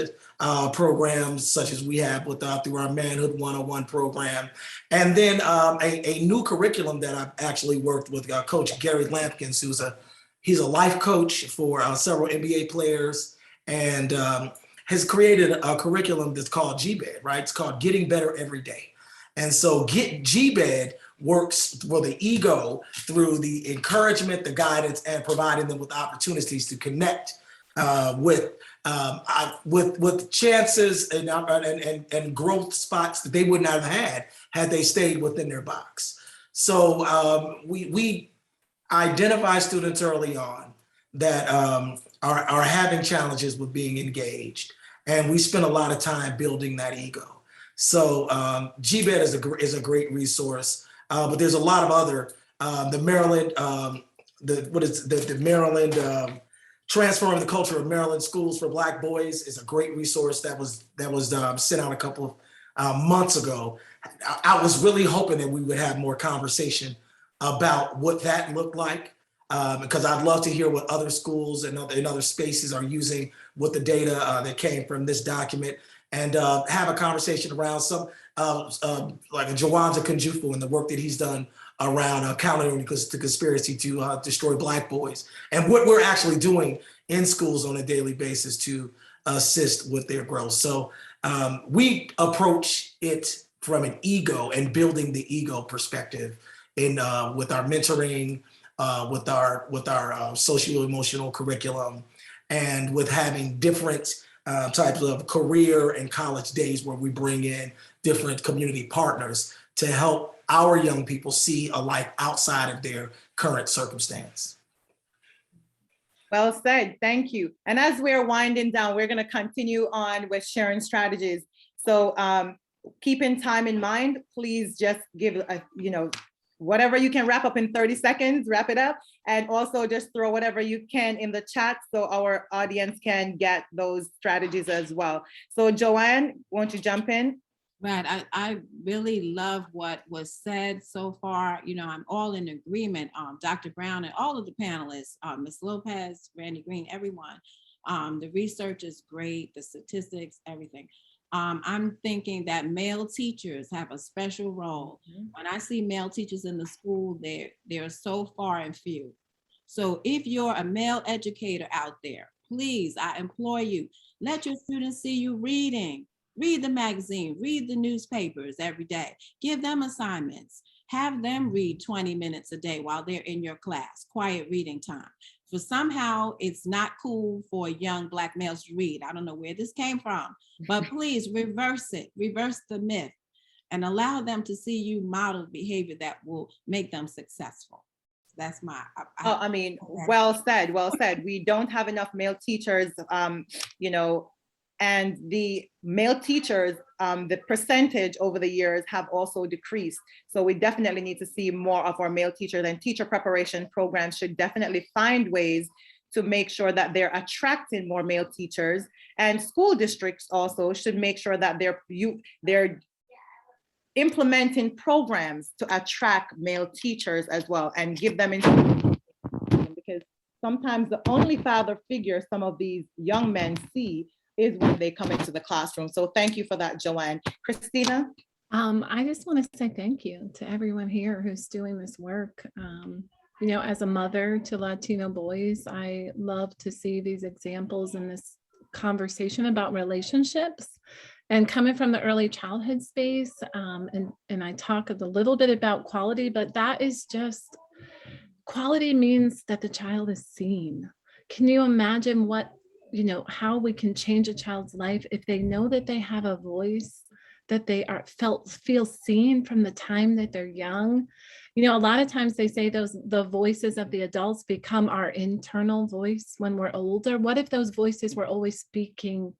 programs such as we have through our Manhood 101 program. And then a new curriculum that I've actually worked with Coach Gary Lampkins, he's a life coach for several NBA players, and has created a curriculum that's called GBED, right? It's called Getting Better Every Day. And so GBED works for the ego through the encouragement, the guidance, and providing them with opportunities to connect with chances and growth spots that they would not have had they stayed within their box. So we identify students early on that are having challenges with being engaged, and we spend a lot of time building that ego. So GBED is a great resource, but there's a lot of other the Maryland the Maryland Transforming the Culture of Maryland Schools for Black Boys is a great resource that was sent out a couple of months ago. I was really hoping that we would have more conversation about what that looked like, because I'd love to hear what other schools and other spaces are using with the data that came from this document, and have a conversation around some like a Jawanza Kunjufu and the work that he's done around countering the conspiracy to destroy Black boys, and what we're actually doing in schools on a daily basis to assist with their growth. So we approach it from an ego and building the ego perspective in with our mentoring, with our social emotional curriculum, and with having different types of career and college days where we bring in different community partners to help our young people see a life outside of their current circumstance. Well said, thank you. And as we're winding down, we're going to continue on with sharing strategies. So keeping time in mind, please just give whatever you can wrap up in 30 seconds, wrap it up. And also just throw whatever you can in the chat so our audience can get those strategies as well. So Joanne, won't you jump in? Right. I really love what was said so far. I'm all in agreement. Dr. Brown and all of the panelists, Ms. Lopez, Randy Green, everyone. The research is great, the statistics, everything. I'm thinking that male teachers have a special role. When I see male teachers in the school, they're so far and few. So if you're a male educator out there, please, I implore you, let your students see you reading. Read the magazine, read the newspapers every day. Give them assignments. Have them read 20 minutes a day while they're in your class, quiet reading time. For somehow it's not cool for young Black males to read. I don't know where this came from, but please reverse it, reverse the myth, and allow them to see you model behavior that will make them successful. That's my. Well said, well said. We don't have enough male teachers, and the male teachers, the percentage over the years have also decreased. So we definitely need to see more of our male teachers, and teacher preparation programs should definitely find ways to make sure that they're attracting more male teachers. And school districts also should make sure that they're implementing programs to attract male teachers as well and give them information, because sometimes the only father figure some of these young men see is when they come into the classroom. So thank you for that, Joanne. Christina? I just want to say thank you to everyone here who's doing this work. As a mother to Latino boys, I love to see these examples in this conversation about relationships. And coming from the early childhood space, and I talk a little bit about quality, but that is just, quality means that the child is seen. Can you imagine how we can change a child's life if they know that they have a voice, that they feel seen from the time that they're young? A lot of times they say the voices of the adults become our internal voice when we're older. What if those voices were always speaking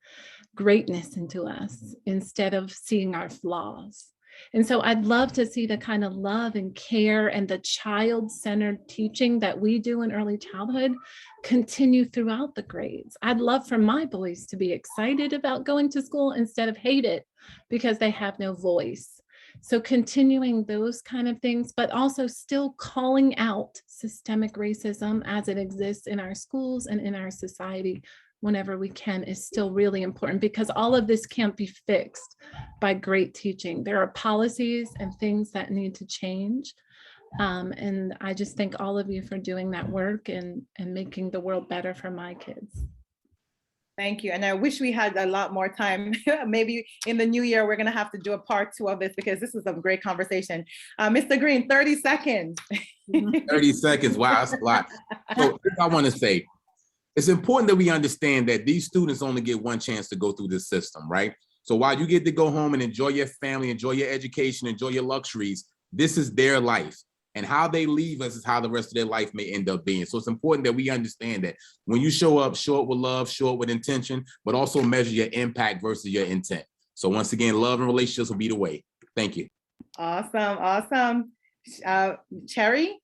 greatness into us instead of seeing our flaws? And so I'd love to see the kind of love and care and the child-centered teaching that we do in early childhood continue throughout the grades. I'd love for my boys to be excited about going to school instead of hate it because they have no voice. So continuing those kind of things, but also still calling out systemic racism as it exists in our schools and in our society whenever we can is still really important, because all of this can't be fixed by great teaching. There are policies and things that need to change. And I just thank all of you for doing that work and making the world better for my kids. Thank you. And I wish we had a lot more time. Maybe in the new year, we're going to have to do a part 2 of this because this is a great conversation. Mr. Green, 30 seconds. 30 seconds. Wow, that's a lot. So I want to say, it's important that we understand that these students only get one chance to go through this system, right? So while you get to go home and enjoy your family, enjoy your education, enjoy your luxuries, this is their life. And how they leave us is how the rest of their life may end up being. So it's important that we understand that when you show up with love, show up with intention, but also measure your impact versus your intent. So once again, love and relationships will be the way. Thank you. Awesome. Cherry?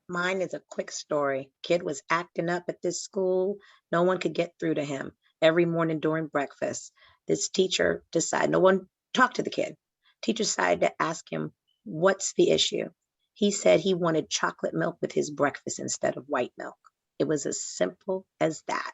Mine is a quick story. Kid was acting up at this school. No one could get through to him. Every morning during breakfast, this teacher decided, no one talked to the kid. Teacher decided to ask him, what's the issue? He said he wanted chocolate milk with his breakfast instead of white milk. It was as simple as that.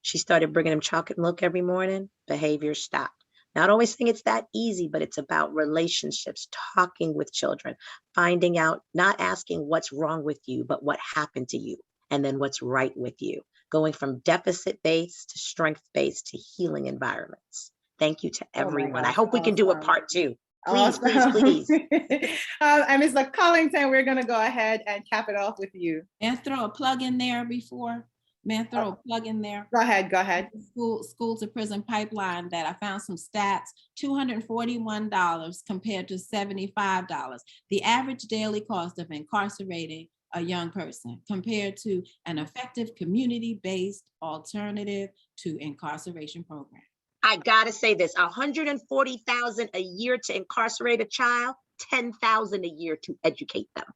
She started bringing him chocolate milk every morning. Behavior stopped. Not always think it's that easy, but it's about relationships, talking with children, finding out, not asking what's wrong with you, but what happened to you, and then what's right with you. Going from deficit-based to strength-based to healing environments. Thank you to everyone. I hope we can do a part 2. Please, please. And Mr. Collington, we're going to go ahead and cap it off with you. And throw a plug in there before. Man, throw a plug in there. Go ahead. School to prison pipeline that I found some stats, $241 compared to $75. The average daily cost of incarcerating a young person compared to an effective community-based alternative to incarceration program. I gotta say this, $140,000 a year to incarcerate a child, $10,000 a year to educate them.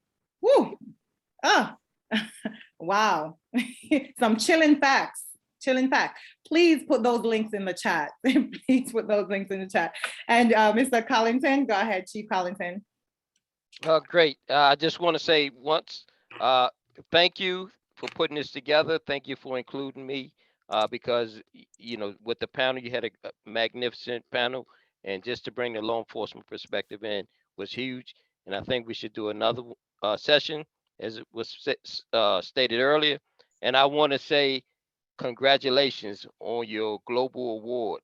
Woo! Oh, wow. Some chilling facts. Please put those links in the chat. And Mr. Collington, go ahead, Chief Collington. Great. I just want to say once, thank you for putting this together. Thank you for including me. Because, you know, with the panel, you had a magnificent panel, and just to bring the law enforcement perspective in was huge. And I think we should do another session, as it was stated earlier. And I want to say congratulations on your global award,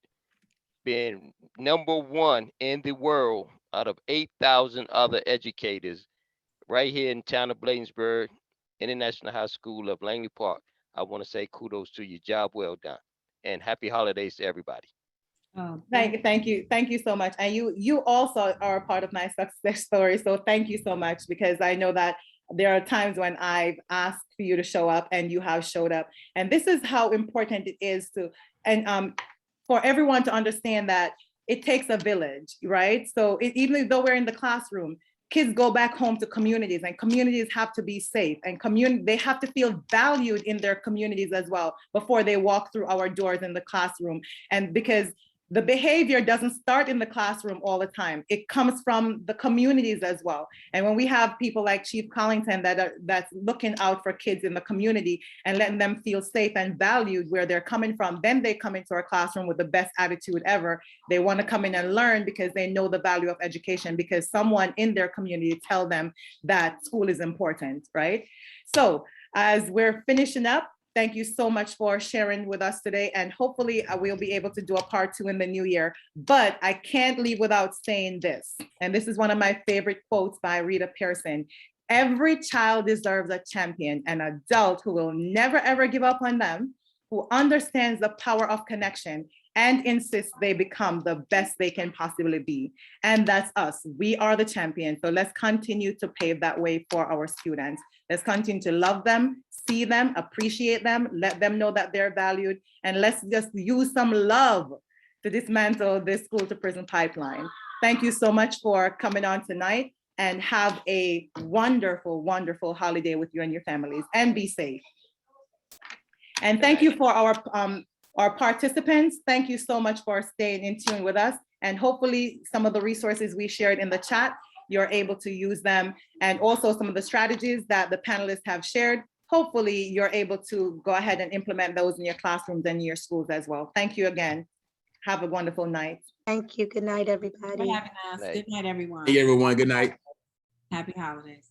being #1 in the world out of 8,000 other educators right here in town of Bladensburg, International High School of Langley Park. I want to say kudos to you. Job well done. And happy holidays to everybody. Oh, Thank you so much. And you also are a part of my success story. So thank you so much, because I know that there are times when I've asked for you to show up and you have showed up. And this is how important it is for everyone to understand that it takes a village, right? So even though we're in the classroom, kids go back home to communities, and communities have to be safe, and they have to feel valued in their communities as well before they walk through our doors in the classroom. And because the behavior doesn't start in the classroom all the time, it comes from the communities as well. And when we have people like Chief Collington that's looking out for kids in the community and letting them feel safe and valued where they're coming from, then they come into our classroom with the best attitude ever. They want to come in and learn because they know the value of education, because someone in their community tell them that school is important, right? So as we're finishing up, thank you so much for sharing with us today. And hopefully we'll be able to do a part 2 in the new year. But I can't leave without saying this. And this is one of my favorite quotes by Rita Pearson. Every child deserves a champion, an adult who will never, ever give up on them, who understands the power of connection and insists they become the best they can possibly be. And that's us. We are the champions. So let's continue to pave that way for our students. Let's continue to love them, see them, appreciate them, let them know that they're valued, and let's just use some love to dismantle this school to prison pipeline. Thank you so much for coming on tonight, and have a wonderful, wonderful holiday with you and your families, and be safe. And thank you for our participants. Thank you so much for staying in tune with us. And hopefully some of the resources we shared in the chat, you're able to use them. And also some of the strategies that the panelists have shared, hopefully you're able to go ahead and implement those in your classrooms and your schools as well. Thank you again. Have a wonderful night. Thank you. Good night, everybody. For having us. Good night, everyone. Hey, everyone. Good night. Happy holidays.